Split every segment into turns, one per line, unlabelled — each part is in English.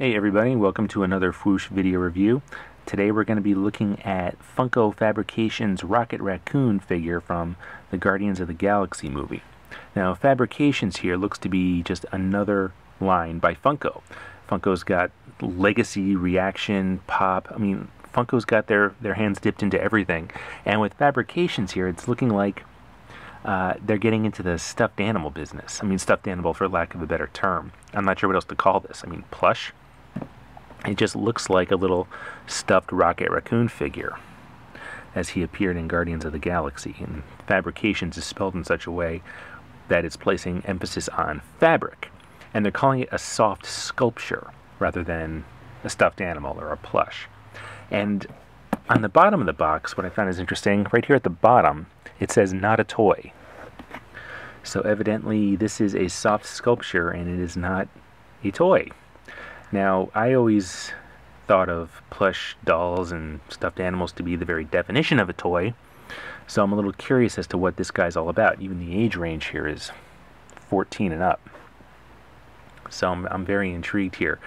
Hey everybody, welcome to another Fwoosh video review. Today we're going to be looking at Funko Fabrikations Rocket Raccoon figure from the Guardians of the Galaxy movie. Now Fabrikations here looks to be just another line by Funko. Funko's got legacy, reaction, pop. Funko's got their hands dipped into everything. And with Fabrikations here, it's looking like they're getting into the stuffed animal business. Stuffed animal for lack of a better term. I'm not sure what else to call this. Plush. It just looks like a little stuffed Rocket Raccoon figure as he appeared in Guardians of the Galaxy. And Fabrikations is spelled in such a way that it's placing emphasis on fabric. And they're calling it a soft sculpture rather than a stuffed animal or a plush. And on the bottom of the box, what I found is interesting, right here at the bottom, it says not a toy. So evidently this is a soft sculpture and it is not a toy. Now, I always thought of plush dolls and stuffed animals to be the very definition of a toy, so I'm a little curious as to what this guy's all about. Even the age range here is 14 and up. So I'm very intrigued here.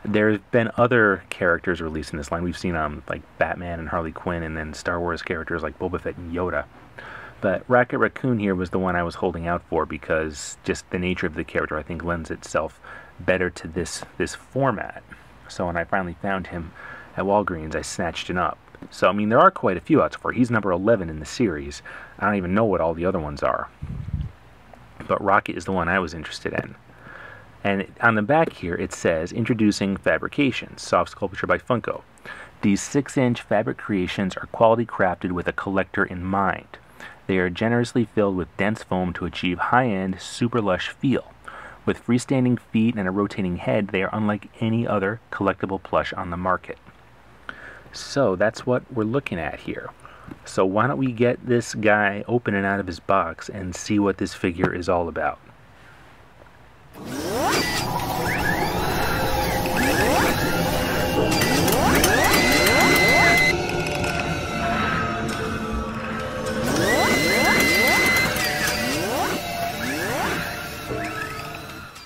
There's been other characters released in this line. We've seen like Batman and Harley Quinn, and then Star Wars characters like Boba Fett and Yoda. But Rocket Raccoon here was the one I was holding out for because just the nature of the character, I think, lends itself better to this format. So when I finally found him at Walgreens, I snatched him up. So there are quite a few out so far. He's number 11 in the series. I don't even know what all the other ones are, but Rocket is the one I was interested in. And on the back here it says, introducing Fabrikations, soft sculpture by Funko. These 6-inch fabric creations are quality crafted with a collector in mind. They are generously filled with dense foam to achieve high-end, super lush feel. With freestanding feet and a rotating head, they are unlike any other collectible plush on the market. So that's what we're looking at here. So why don't we get this guy open and out of his box and see what this figure is all about.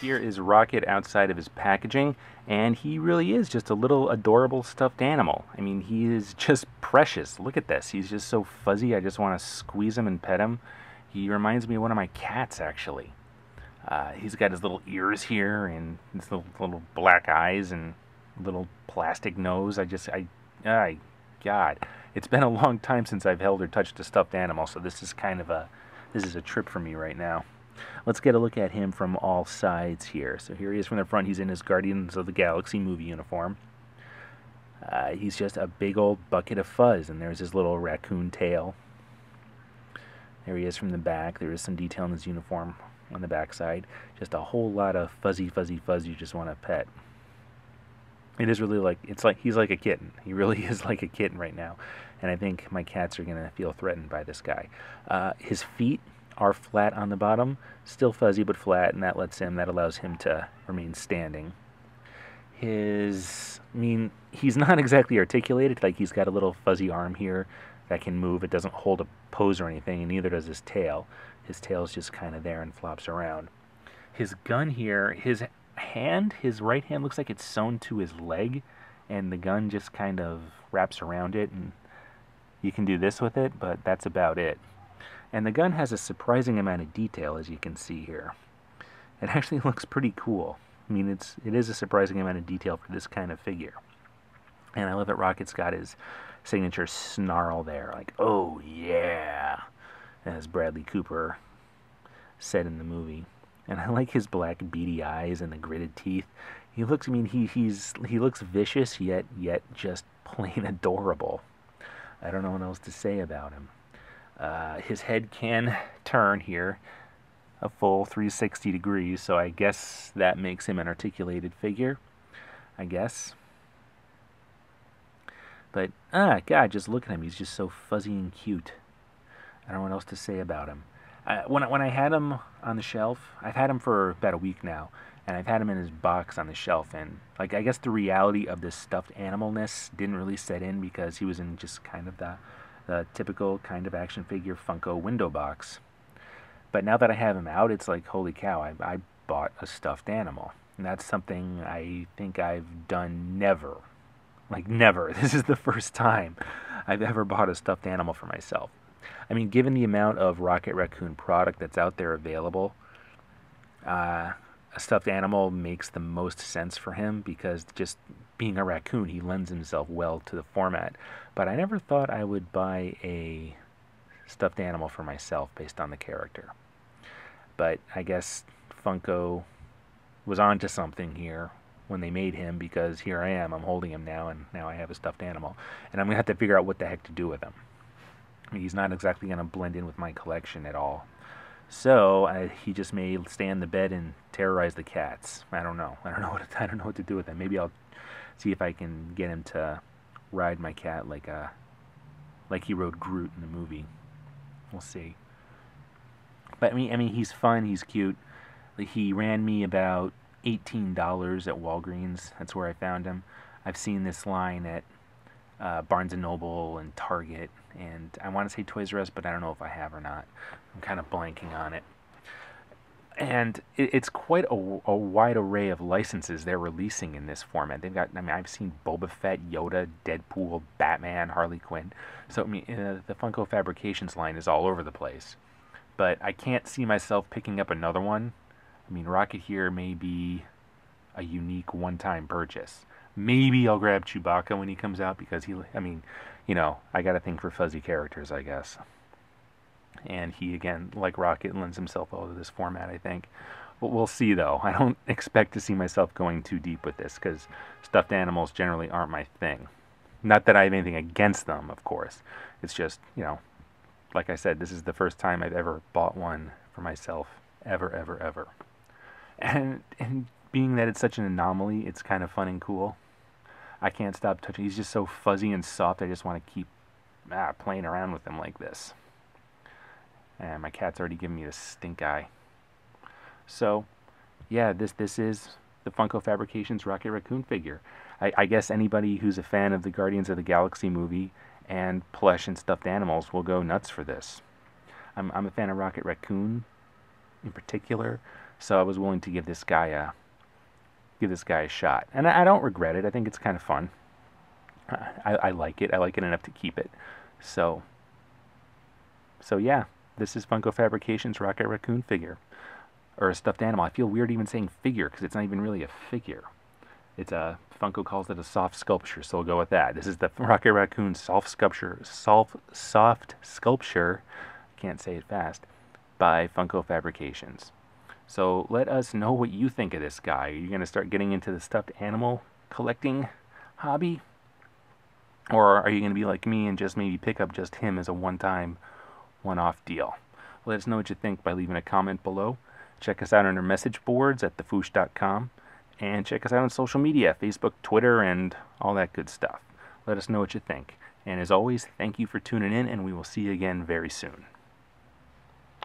Here is Rocket outside of his packaging, and he really is just a little adorable stuffed animal. He is just precious. Look at this. He's just so fuzzy. I just want to squeeze him and pet him. He reminds me of one of my cats, actually. He's got his little ears here and his little black eyes and little plastic nose. God, it's been a long time since I've held or touched a stuffed animal, so this is a trip for me right now. Let's get a look at him from all sides here. So here he is from the front. He's in his Guardians of the Galaxy movie uniform. He's just a big old bucket of fuzz, and there's his little raccoon tail. There he is from the back. There is some detail in his uniform on the back side. Just a whole lot of fuzzy fuzz you just want to pet. It is really he's like a kitten. He really is like a kitten right now. And I think my cats are going to feel threatened by this guy. His feet are flat on the bottom, still fuzzy but flat, and that allows him to remain standing. He's not exactly articulated. Like, he's got a little fuzzy arm here that can move. It doesn't hold a pose or anything, and neither does his tail. His tail's just kind of there and flops around. His gun here, his right hand looks like it's sewn to his leg, and the gun just kind of wraps around it, and you can do this with it, but that's about it. And the gun has a surprising amount of detail, as you can see here. It actually looks pretty cool. It is a surprising amount of detail for this kind of figure. And I love that Rocket's got his signature snarl there, like, oh yeah, as Bradley Cooper said in the movie. And I like his black beady eyes and the gritted teeth. He looks, he looks vicious, yet just plain adorable. I don't know what else to say about him. His head can turn here a full 360 degrees, so I guess that makes him an articulated figure, I guess. But, God, just look at him. He's just so fuzzy and cute. I don't know what else to say about him. When I had him on the shelf, I've had him for about a week now, and I've had him in his box on the shelf, and I guess the reality of this stuffed animalness didn't really set in because he was in just kind of the typical kind of action figure Funko window box. But now that I have him out, it's like, holy cow, I bought a stuffed animal. And that's something I think I've done never. Like, never. This is the first time I've ever bought a stuffed animal for myself. I mean, given the amount of Rocket Raccoon product that's out there available, a stuffed animal makes the most sense for him because just being a raccoon, he lends himself well to the format. But I never thought I would buy a stuffed animal for myself based on the character. But I guess Funko was onto something here when they made him, because here I am, I'm holding him now, and now I have a stuffed animal. And I'm going to have to figure out what the heck to do with him. I mean, he's not exactly going to blend in with my collection at all. So he just may stay on the bed and terrorize the cats. I don't know. I don't know what to do with him. Maybe I'll see if I can get him to ride my cat like he rode Groot in the movie. We'll see. But I mean, he's fun. He's cute. He ran me about $18 at Walgreens. That's where I found him. I've seen this line at Barnes & Noble and Target, and I want to say Toys R Us, but I don't know if I have or not. I'm kind of blanking on it. And it's quite a wide array of licenses they're releasing in this format. They've got, I mean, I've seen Boba Fett, Yoda, Deadpool, Batman, Harley Quinn. So, I mean, the Funko Fabrikations line is all over the place. But I can't see myself picking up another one. I mean, Rocket here may be a unique one-time purchase. Maybe I'll grab Chewbacca when he comes out because I mean, you know, I got a thing for fuzzy characters, I guess. And he, again, like Rocket, lends himself well to this format, I think. But we'll see, though. I don't expect to see myself going too deep with this because stuffed animals generally aren't my thing. Not that I have anything against them, of course. It's just, you know, like I said, this is the first time I've ever bought one for myself. Ever. And being that it's such an anomaly, it's kind of fun and cool. I can't stop touching. He's just so fuzzy and soft. I just want to keep playing around with him like this. And my cat's already giving me the stink eye. So, yeah, this is the Funko Fabrikations Rocket Raccoon figure. I guess anybody who's a fan of the Guardians of the Galaxy movie and plush and stuffed animals will go nuts for this. I'm a fan of Rocket Raccoon in particular, so I was willing to give this guy a shot. And I don't regret it. I think it's kind of fun. I like it. I like it enough to keep it. So yeah, this is Funko Fabrikations Rocket Raccoon figure. Or a stuffed animal. I feel weird even saying figure because it's not even really a figure. It's Funko calls it a soft sculpture, so we'll go with that. This is the Rocket Raccoon soft sculpture, can't say it fast, by Funko Fabrikations. So let us know what you think of this guy. Are you going to start getting into the stuffed animal collecting hobby? Or are you going to be like me and just maybe pick up just him as a one-time, one-off deal? Let us know what you think by leaving a comment below. Check us out on our message boards at thefoosh.com. And check us out on social media, Facebook, Twitter, and all that good stuff. Let us know what you think. And as always, thank you for tuning in, and we will see you again very soon.